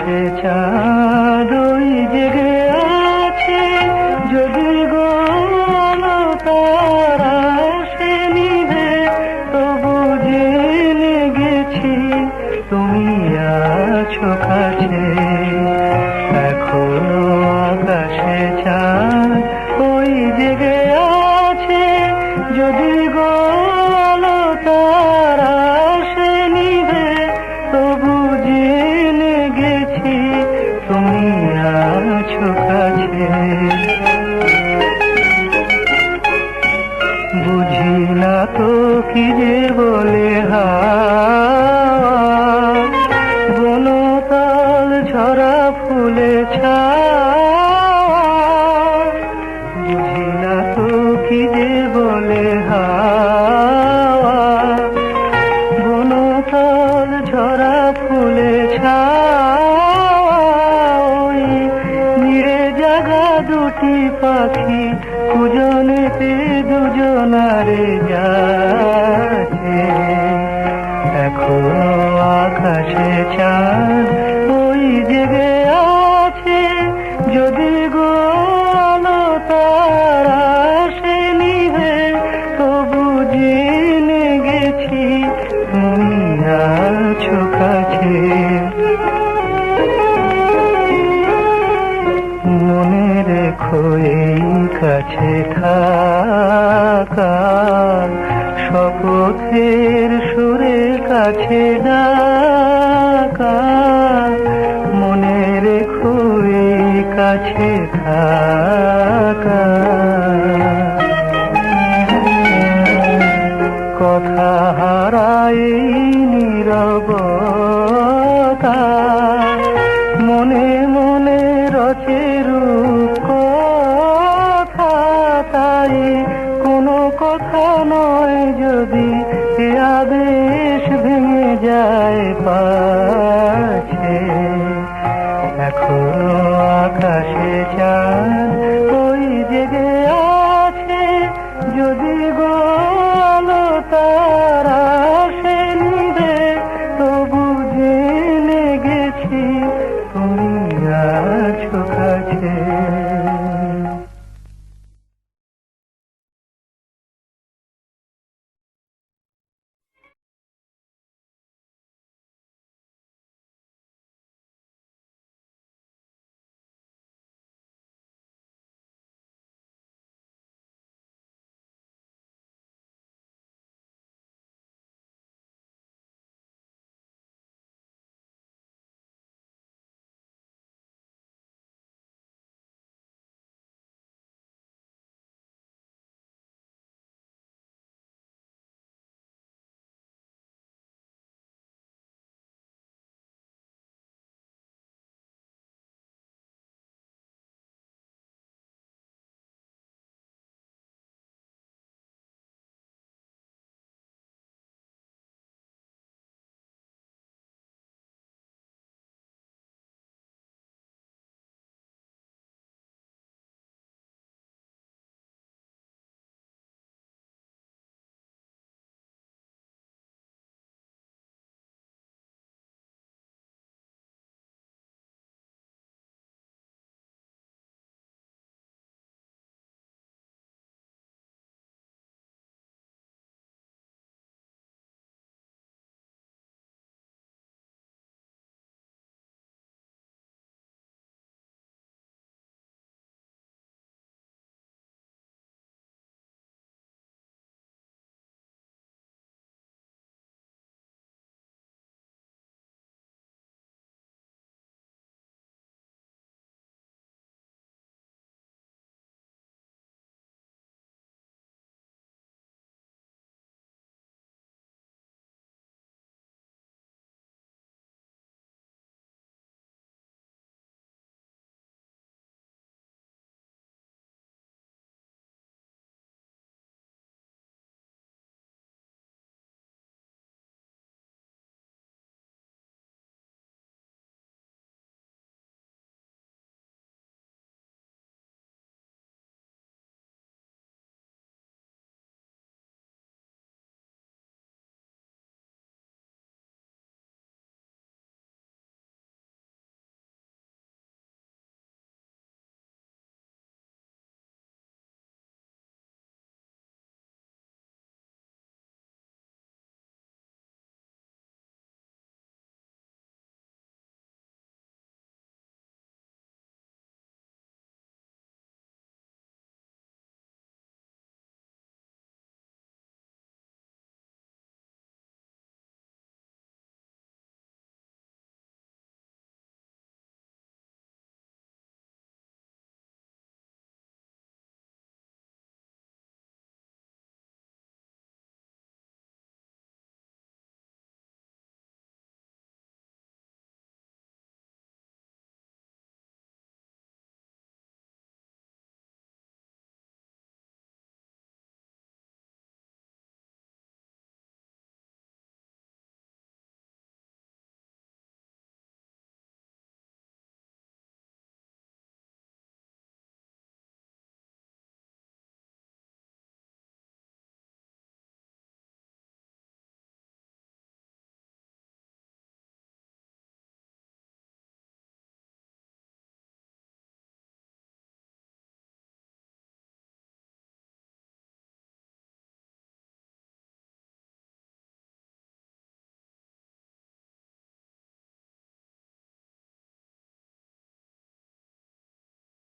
আকাশে চাঁদ ওই জেগে আছে, যদি গো আলো তারা সে নিভে, তবু জেনে গেছি তুমি আছো কাছে। এখনো আকাশে চাঁদ ওই জেগে আছে, যদি গো আলো তারা সে নিভে, তবু জেনে গেছি তুমি আছো কাছে। বুঝি না তো কি যে বলে হাওয়া, বনতল ঝরা ফুলে ছাওয়া। বুঝি না তো কি যে বলে হাওয়া, বনতল ঝরা ফুলে ছাওয়া। ওই নিড়ে জাগা দুটি পাখি কুজনেতে দুজনারে যাচ্ছে। এখনো আকাশে চাঁদ ওই জেগে আছে, যদি গো আলো তারা সে নিভে, তবু জেনে গেছি তুমি আছো কাছে। মনে রেখো এই কাছে থাকা, শপথের সুরে কাছে ডাকা। মনে রেখো এই কাছে থাকা, কথা হারাই নীরবতা। মনে মনে রচে রূপকথা, তাই কোনো কথা নয় যদি এ আবেশ ভেঙে যায় পা।